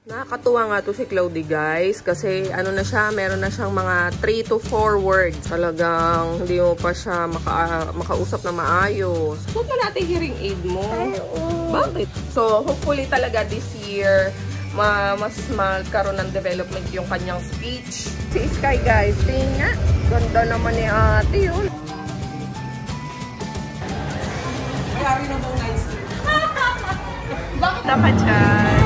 Nakakatuwa nga to si Cloudy, guys, kasi ano na siya, meron na siyang mga 3 to 4 words. Talagang hindi mo pa siya makausap na maayos. Huwag na natin hearing aid mo. Bakit? So, hopefully talaga this year, mas magkaroon ng development yung kanyang speech. Si Sky, guys, tingin nga. Ganda naman ni ate yun. Mayari na daw nice. Bakit naman dyan?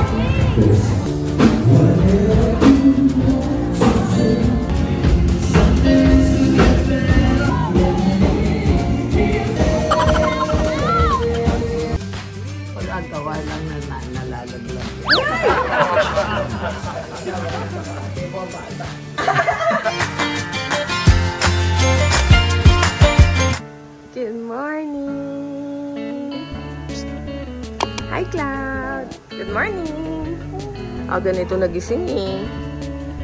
Pag-agawa lang na nalalaglag. Good morning! Hi, Cloud! Good morning! Ganito nagising eh.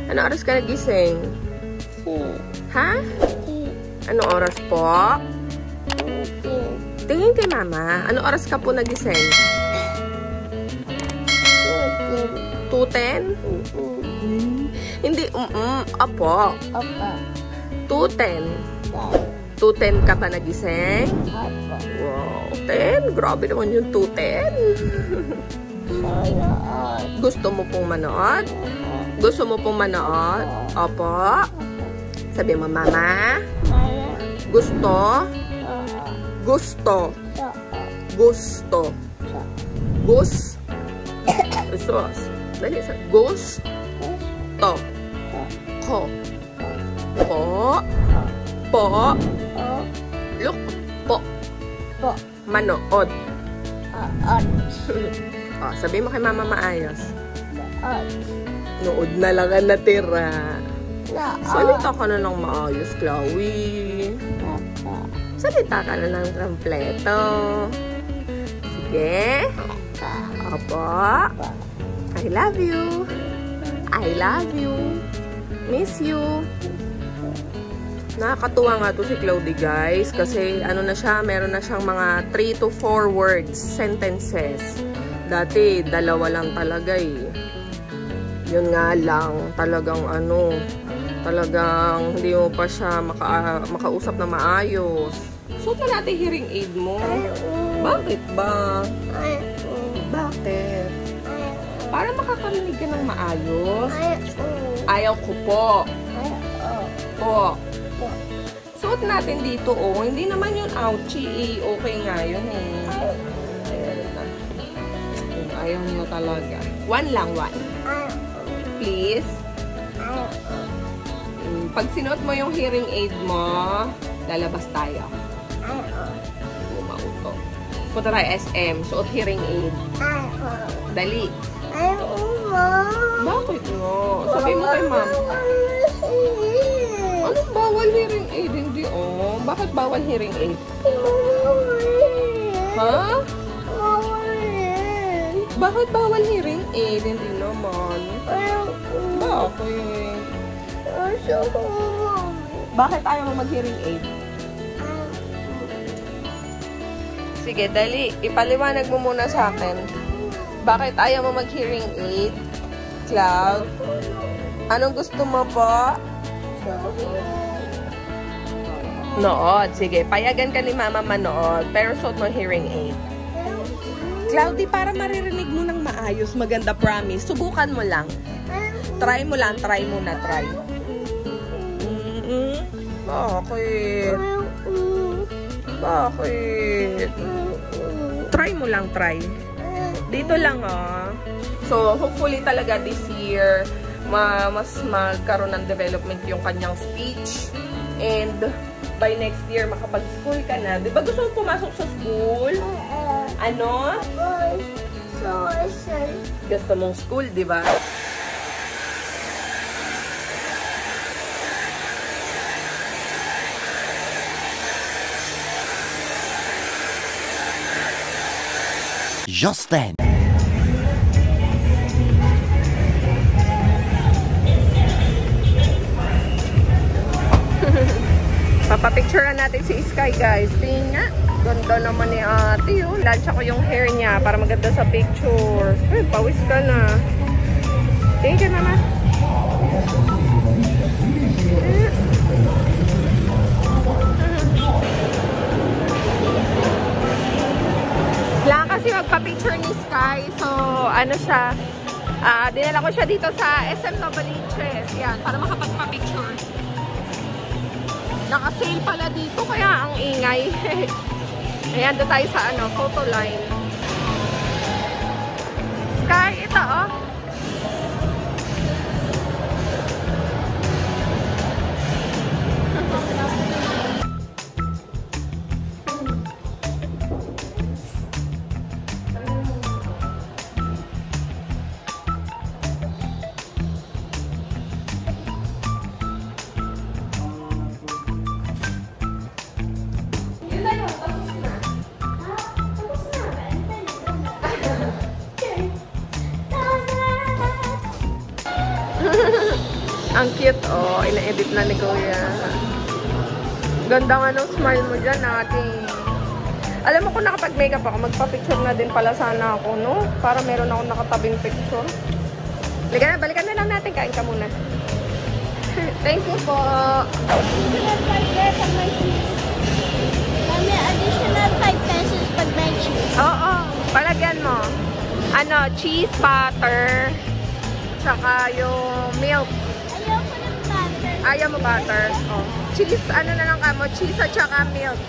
Ano oras ka nagising? Ha? Anong oras po? Tingin kay mama. Anong oras ka po nagising? 2:10? Hindi, apo. 2:10. 2:10 ka pa nagising? Wow, 10? Grabe naman yung 2:10. Gusto mo pong manood? Gusto mo pong manood? Opo. Sabi mo, mama? Gusto? Gusto. Gusto. Gus. Sus. Dali sa gus. To. Ko. Po. Po. Look. Po. Manood. Sabi mo kay mama maayos. Nood na lang ang natira. Salita ka na ng maayos, Chloe. Salita ka na ng kompleto. Sige. Opo. I love you. I love you. Miss you. Nakakatuwa nga to si Cloudy, guys, kasi ano na siya, meron na siyang mga 3 to 4 words, sentences. Dati, 2 lang talaga eh. Yun nga lang, talagang talagang hindi mo pa siya makausap na maayos. Suot na natin hearing aid mo. Bakit ba? Bakit? Para makakarinig ka ng maayos. Ayaw ko po. Po. Suot natin dito, hindi naman yun ouchie eh. Okay nga yun eh. Ayaw nyo talaga. 1 lang, 1. Please. Pag sinuot mo yung hearing aid mo, lalabas tayo. Umauto. Punta tayo SM. Suot hearing aid. Dali. Bakit mo? Sabi mo kay ma'am. Anong bawal hearing aid? Hindi Bakit bawal hearing aid? Ha? Bakit bawal hearing aid? Hindi naman. Bakit? Bakit ayaw mo mag-hearing aid? Sige, dali. Ipaliwanag mo muna sa akin. Bakit ayaw mo mag-hearing aid? Cloud? Anong gusto mo po? Nood. Sige, payagan ka ni mama manood. Pero suot mo hearing aid. Cloudy, para maririnig mo ng maayos, maganda, promise. Subukan mo lang. Try mo lang, try muna, try. Bakit? Bakit? Try mo lang, try. Dito lang, So, hopefully talaga this year, mas magkaroon ng development yung kanyang speech. And, by next year, makapag-school ka na. Diba gusto mo pumasok sa school? Ano? Gusto mong school, diba? Just then. Papapicturean natin si Sky, guys. Tingin nga. Ganda naman ni ate. Lansya ko yung hair niya para maganda sa picture. Ay, pawis ka na. ano siya, dinala ko siya dito sa SM Novaliches. Yan, para makapagpa-picture. Naka-sale pala dito, kaya ang ingay. Ayan, doon tayo sa ano, photo line. Sky, ito oh. Ang cute, oh. Ina-edit na ni Kuya. Ganda nga ng smile mo dyan, ate. Alam mo kung nakapag-makeup ako, magpa-picture na din pala sana ako, no? Para meron akong nakatabing picture. Balikan na lang natin. Kain ka muna. Thank you po. Additional 5 pesos pag may cheese. Kami additional 5 pesos pag may cheese. Oo. Palagyan mo. Ano, cheese, butter, tsaka yung milk. Ayoko ng butter. Ayaw mo butter? Oh. Cheese, ano na lang ka mo? Cheese at saka milk.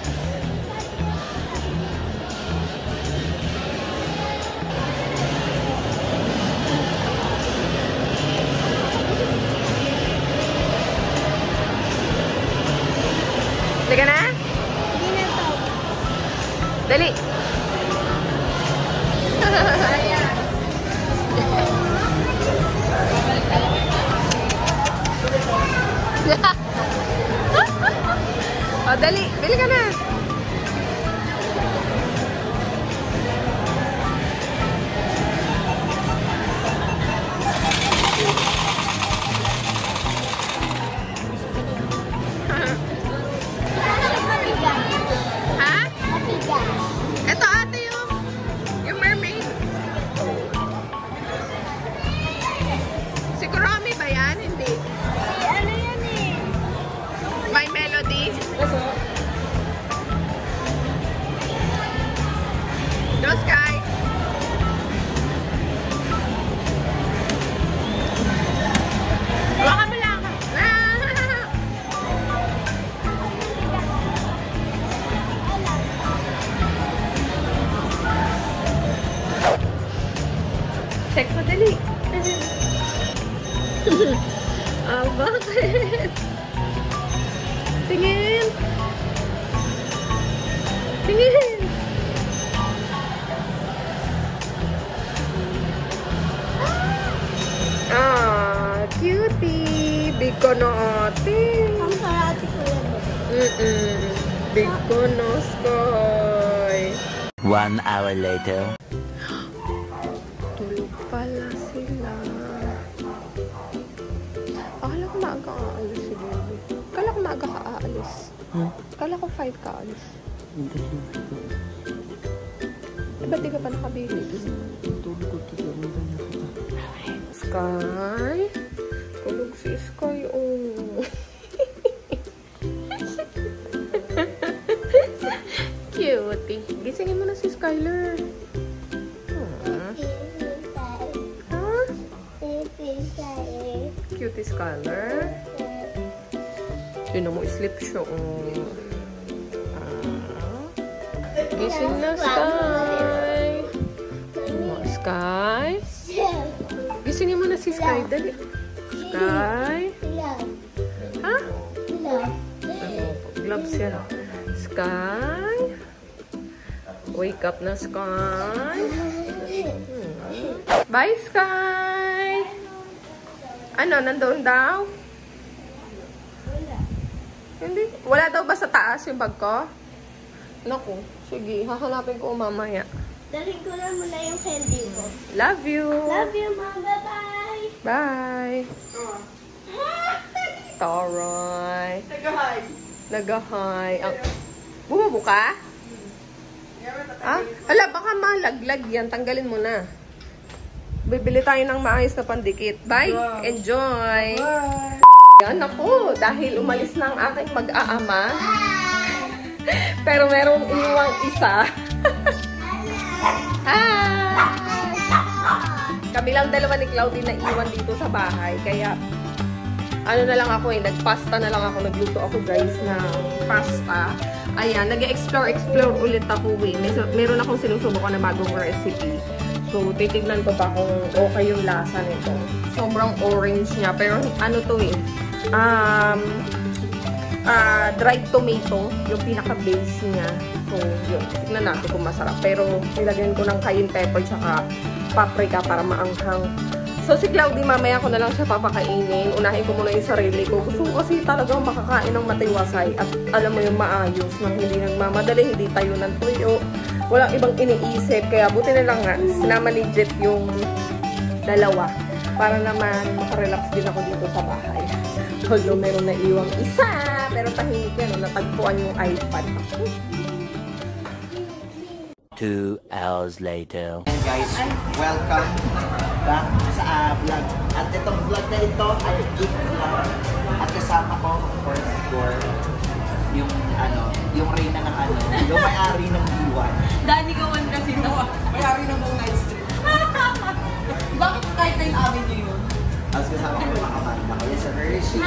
Sige na? Hindi na to. Dali. O, dali. Bili ka na. Ha? Mabigat. Ito ate yung mermaid. Si Kurami ba yan? Hindi. Ano yan eh? My Melody. Go Sky. Hawakan mo lang. Check mo dali. Bakit? Tingin. Tingin. Cutie. Big ko na ate. Ang sarati ko yan. Big ko na Sky. 1 hour later. Tulog pala sila. Akala ko maaga aalis si baby. Akala ko maaga ka aalis. Akala ko 5 ka aalis. Ba't di ka pa nakabili? Sky? Tulog si Sky, oh. Cutie. Gisingin mo na si Skyler. Huh? Cutie Skyler. Yun mo, sleep siya, oh. Gising na, Sky. Sky? Gisingin mo na si Sky. Dali. Sky? Ha? Gloves yan. Sky? Wake up na, Sky. Bye, Sky! Ano, nandoon daw? Hindi. Wala daw ba sa taas yung bag ko? Naku, sige. Hahanapin ko mamaya. Dalhin ko na muna yung candy ko. Love you! Love you, Mom. Bye-bye! Bye! Taray! Nag-hi. Nag-hi. Bumubuka? Ah? Ala, baka malaglag yan. Tanggalin mo na. Bibili tayo ng maayos na pandikit. Bye! Enjoy! Bye. Yan ako, dahil umalis na ang aking mag-aama. Pero merong iwang isa. Hi! Kami lang dalawa ni Claudine na iwan dito sa bahay. Kaya, ano na lang ako nagpasta na lang ako. Nagluto ako guys ng pasta. Ayan, nag-explore ulit ako meron akong sinusubukan na bagong recipe. So, titignan ko pa kung okay yung lasa nito. Sobrang orange niya. Pero, ano to dried tomato, yung pinaka-base niya. So, yun. Tignan natin kung masarap. Pero, nilagyan ko ng cayenne pepper tsaka paprika para maanghang. So, si Claudie, mamaya ko na lang siya papakainin. Unahin ko muna yung sarili ko. Gusto ko kasi talagang makakain ng matiwasay. At alam mo yung maayos nang hindi nagmamadali, hindi tayo ng tuyo. Walang ibang iniisip. Kaya buti na lang nga, sinama ni Jet yung dalawa. Para naman makarelax din ako dito sa bahay. Although meron na iwang isa. Pero tahimik yan, natagpuan yung iPad. 2 hours later. And guys, welcome back sa vlog. At itong vlog na ito ay gift vlog. At kasama ko, of course, yung reyna ng yung may-ari ng iwan. Dani Gawan kasi ito. May-ari ng buong night street. Bakit kahit na yung avenue yun? Tapos kasama ko yung mga kabanda ko. Yes, Hershey,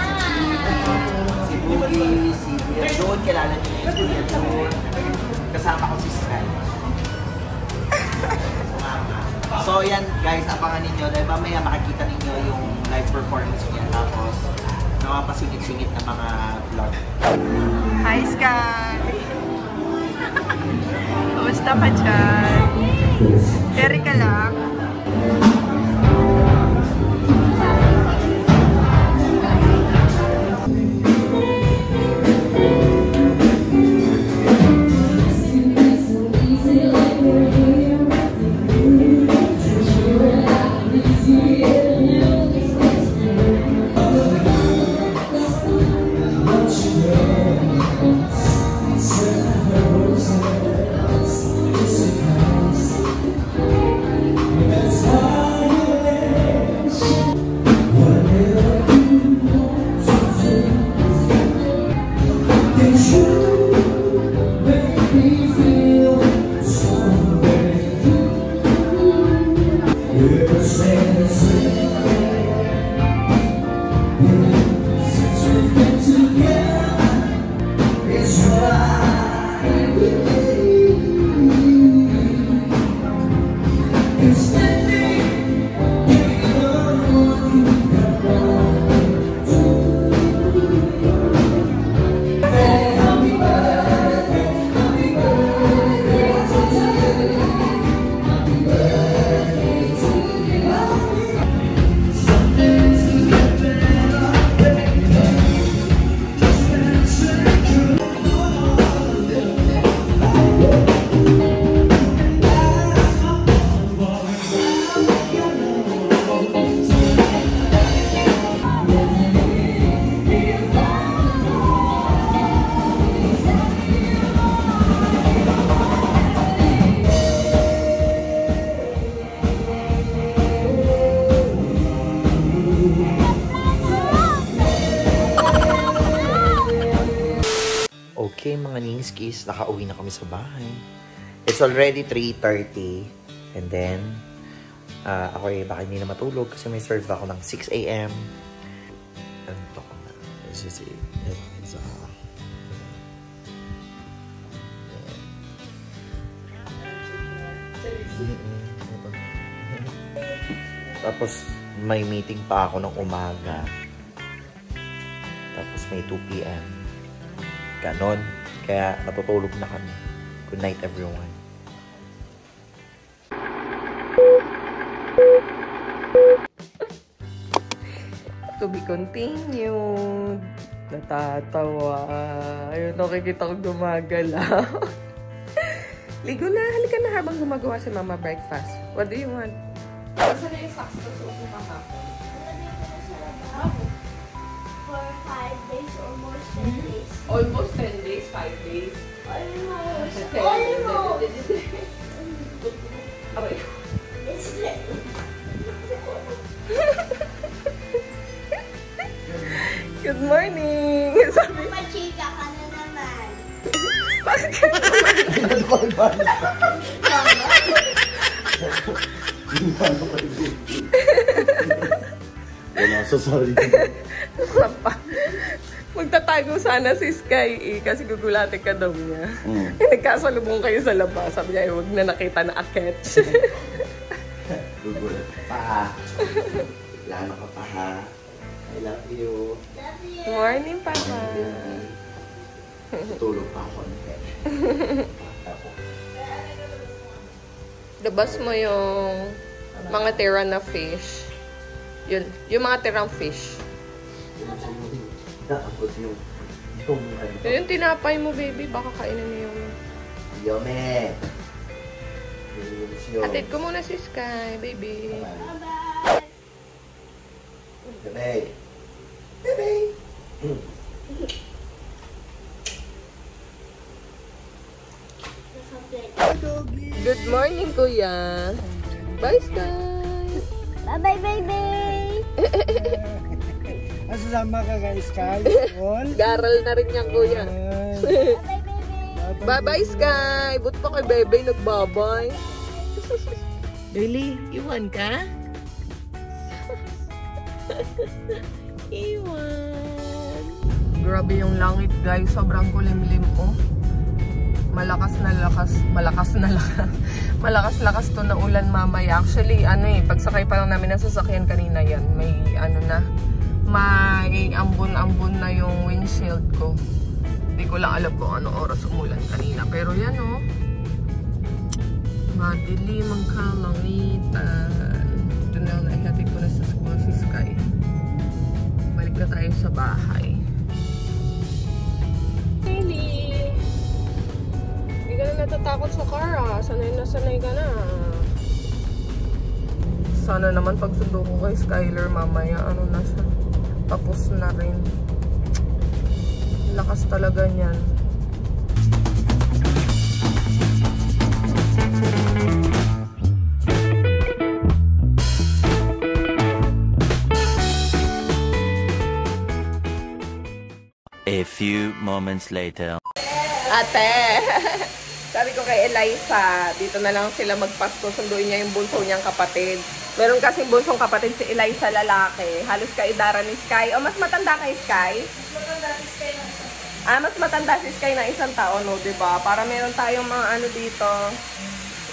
si Boogie, si Kuya John, kilala niyo yung Kuya John. Kasama ko si Sky. So yan guys, abangan ninyo dahil mamaya makikita ninyo yung live performance niya. Tapos nakapasingit-singit na mga vlog. Hi Sky! Kumusta ka dyan? Carry ka lang? Okay mga Ningskis, nakauwi na kami sa bahay. It's already 3:30 and then ako baka hindi na matulog kasi may serve ako ng 6 AM. Anto ko na. This is it. Tapos may meeting pa ako ng umaga. Tapos may 2 PM. Ganon. Kaya natutulog na kami. Good night everyone. To be continued. Natatawa. Ayun, nakikita ko gumagala. Ligo na. Halika na habang gumagawa si Mama breakfast. What do you want? Saan na yung socks na suot mo kahapon? For 5 days, almost 10 days. Almost 10 days, 5 days. Almost. Almost. Aray. It's lit. Good morning! Sabi, Machika ka na naman. bakit ka naman? So sorry. Magtatago sana si Sky kasi gugulatin ka daw niya. Nagkasalubong kayo sa labas. Sabi niya, huwag na nakita na aketch. Gugulat pa. Lalo ka pa ha. I love you. Morning, Papa. Tutulog pa ako. Labas mo yung mga tira na fish. Yun, yung mga tirang fish. Yung tinapay mo, baby. Baka kainin niyo yung... Yome! Atid ko muna si Sky, baby. Bebe! Bebe! Good morning, Kuya. Bye, Sky. Bye-bye, baby. Asama ka guys, Sky. Garal na rin yan, Kuya. Bye-bye, baby. Bye-bye, Sky. But pa kay Bebe nagbabay. Really? Iwan ka? Iwan. Grabe yung langit, guys. Sobrang kulimlim, oh. Malakas lakas to na ulan mamaya. Actually, pagsakay pa lang namin ng sasakyan kanina yan. May may ambon-ambon na yung windshield ko. Hindi ko lang alam kung anong oras umulan kanina. Pero yan, oh. Madilim ang kalangitan. Doon lang naihatid ko na sa school si Sky. Balik na tayo sa bahay. Hindi ka na natatakot sa car, ah. Sanay na sanay ka na. Sana naman pagsundo ko kay Skyler mamaya, na siya. Tapos na rin. Lakas talaga niyan. A few moments later. Ate! Sabi ko kay Eliza, dito na lang sila magpasko. Sunduin niya yung bunso niyang kapatid. Meron kasing bunsong kapatid si Eliza lalaki. Halos kaedara ni Sky. O, mas matanda kay Sky? Mas matanda si Sky na mas matanda si Sky na 1 taon, no? Diba? Para meron tayong mga dito.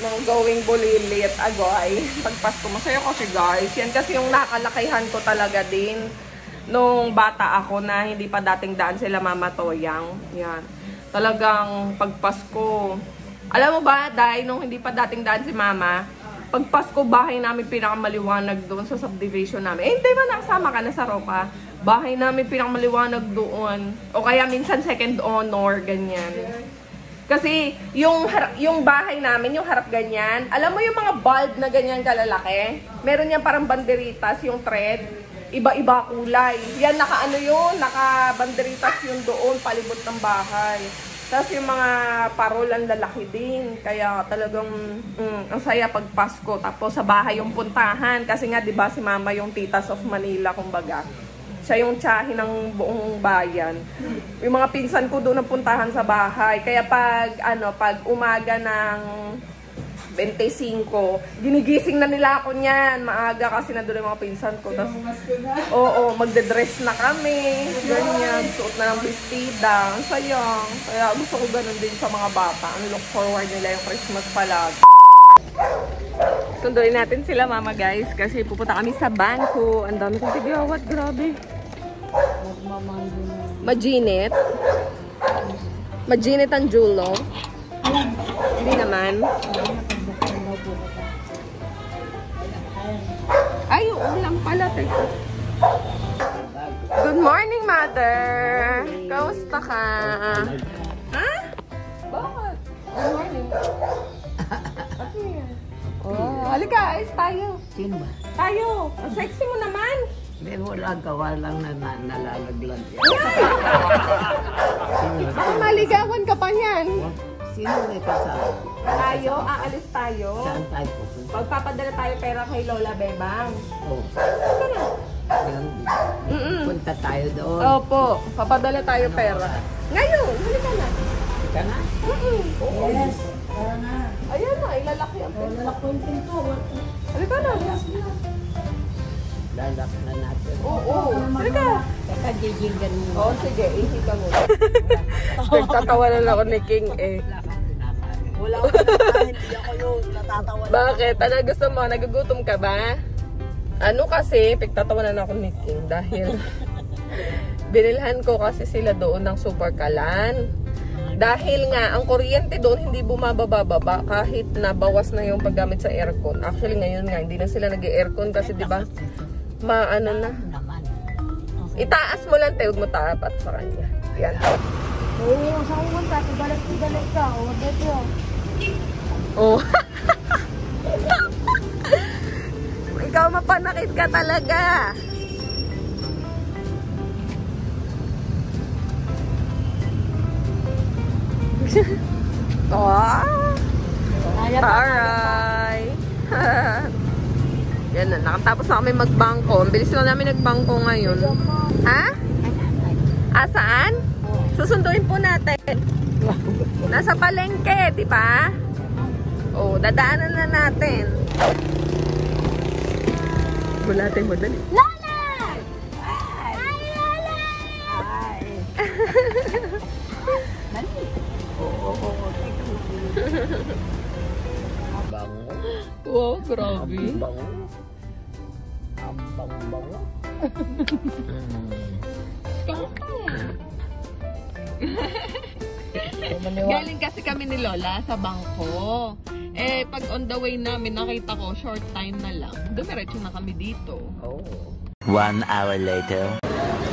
Mga going bulilit, agoy. Pagpasko, masaya kasi guys. Yan kasi yung nakalakihan ko talaga din. Nung bata ako na hindi pa dating daan sila Mama Toyang. Yan. Talagang pagpasko. Alam mo ba, dahil nung hindi pa dating daan si Mama, pagpasko bahay namin pinakamaliwanag doon sa subdivision namin. Hindi ba nakasama ka na sa Roca? Bahay namin pinakamaliwanag doon. O kaya minsan second honor, ganyan. Kasi yung bahay namin, yung harap ganyan, alam mo yung mga bulb na ganyan kalalaki? Meron yan parang banderitas, yung thread. Iba-iba kulay. Yan, naka-banderitas yun doon, palibot ng bahay. Tapos yung mga parol ang lalaki din. Kaya talagang ang saya pag Pasko. Tapos sa bahay yung puntahan. Kasi nga, di ba, si Mama yung Titas of Manila, kumbaga. Siya yung tiyahin ng buong bayan. Yung mga pinsan ko doon ang puntahan sa bahay. Kaya pag umaga ng 25, ginigising na nila ako niyan. Maaga kasi na doon yung mga pinsan ko. Tas, oo, magde-dress na kami. Ganyan, suot na ng bestida. Ang sayang. Kaya gusto ko ganun din sa mga bata. Ang look forward nila yung Christmas palagi. Sunduin natin sila, Mama, guys. Kasi pupunta kami sa bangko. Ang dami kong tigawat. Grabe. Majinit. Majinit ang julo. Hindi naman. Ay, ulam pala. Good morning, Mother. Kamusta ka? Ha? Bakit? Good morning. Oh, halika, ayos tayo. Sino ba? Tayo. Ang sexy mo naman. May wala gawa lang na nalalaglag yan. Baka maligawan ka pa niyan. Sino may kasama? Tayo, aalis tayo. Saan tayo pupunta? Pagpapadala tayo pera kay Lola Bebang. Oh. Ito na. Punta tayo doon. Opo, papadala tayo pera. Ngayon, halika na. Ika na? Yes. Tara na. Ayan na, ilalaki ang pera. Lalaki yung pinto. Halika na. Lalak na natin. Oo. Talaga. Teka, jijingan mo. Oo, sige. Ihi ka muna. Nagtatawa na lang ako ni King eh. Wala ko na, hindi ako yun. Natatawa na. Bakit? Ano gusto mo? Nagugutom ka ba? Ano kasi, pagtatawanan ako ni King dahil binilhan ko kasi sila doon ng super kalan. Dahil nga, ang kuryente doon hindi bumababa kahit nabawas na yung paggamit sa aircon. Actually, ngayon nga, hindi na sila nag-aircon kasi di ba maano na. Itaas mo lang, huwag mo tapat sa kanya. Yan. Oo, sa kumunta, balik ka. O, dito. Oh. Ikaw mapanakit ka talaga. Oh. Taray. Yan na, nakatapos na kami magbangko. Ang bilis lang namin nagbangko ngayon. Ha? Saan? Susunduin po natin. Nasa palengke, di ba? Oh, dadaanan na natin. Bulate mo dali. Lola! Hi, Lola! Hi. Dali. Oo. Bango. Wow, grabe. Bango. Ang bango. Galing kasi kami ni Lola sa bangko. Eh, pag on the way namin, nakita ko, short time na lang. Dumiretso na kami dito. Oh. 1 hour later.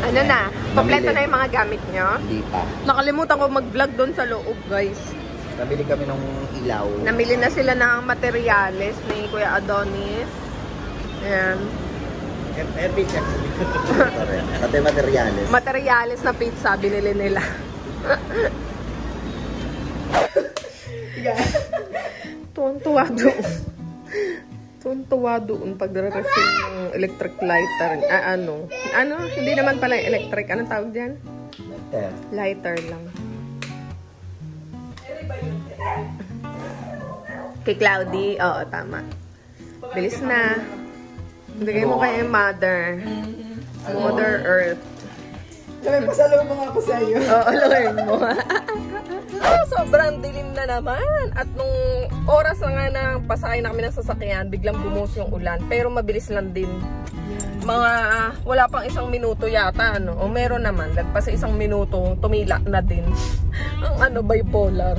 Ano na? Kompleto na yung mga gamit nyo? Hindi pa. Nakalimutan ko mag-vlog doon sa loob, guys. Nabili kami ng ilaw. Namili na sila ng materyales ni Kuya Adonis. Ayan. Pati materyales. Materyales na pizza, binili nila. Tuwan-tuwa doon. Tuwan-tuwa doon pag-refill ng electric lighter. Ano? Hindi naman pala electric. Anong tawag dyan? Lighter lang. Kay Cloudy? Oo, tama. Bilis na. Bigay mo kay Mother. Mother Earth. Kaya pasalubong ako sa iyo. Oo, learn mo. Sobrang dilim na naman. At nung oras na nga na pasakay na kami ng sasakyan, biglang bumuhos yung ulan. Pero mabilis lang din. Mga wala pang 1 minuto yata, ano? O meron naman. Lagpas sa 1 minuto, tumila na din. Ang bipolar.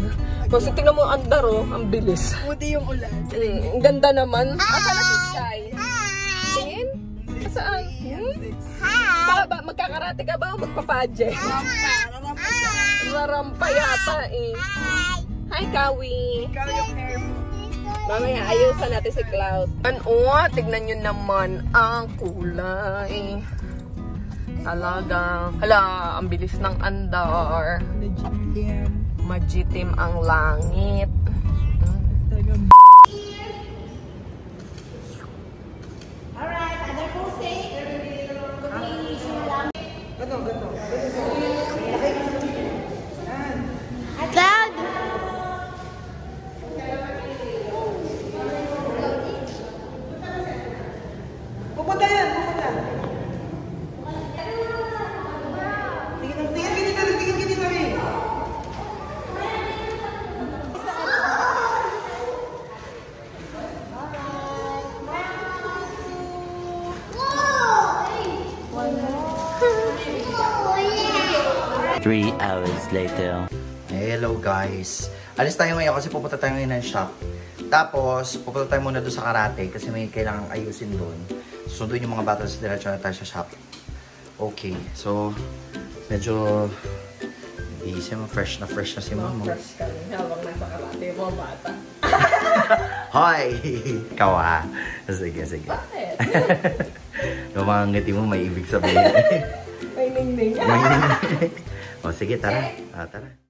Kasi tingnan mo ang daro, ang bilis. Buti yung ulan. Ang ganda naman. Asan na si Sky? Tingin? Saan? Baka magkakarate ka ba o magpapadye? Rampa yata eh. Hi, Kawi. Ikaw yung hair mo. Mamaya, ayusan natin si Cloud. Tignan nyo naman ang kulay. Talagang, hala, ang bilis ng andar. Majitim ang langit. Cloud! Pupunta yan, pupunta. Tingin na rin. Three hours later. Hello guys. Alis tayo ngayon kasi pupunta tayo ngayon ng shop. Tapos, pupunta tayo muna doon sa karate kasi may kailangang ayusin doon. Sunduin yung mga battles diretso na tayo sa shop. Okay, so medyo busy mo, fresh na si Mamo. Fresh ka rin habang nasa karate yung mga bata. Hoy! Ikaw ha. Sige. Bakit? Yung mga ngiti mo may ibig sabihin. May ningning. O sige, tara. Tara.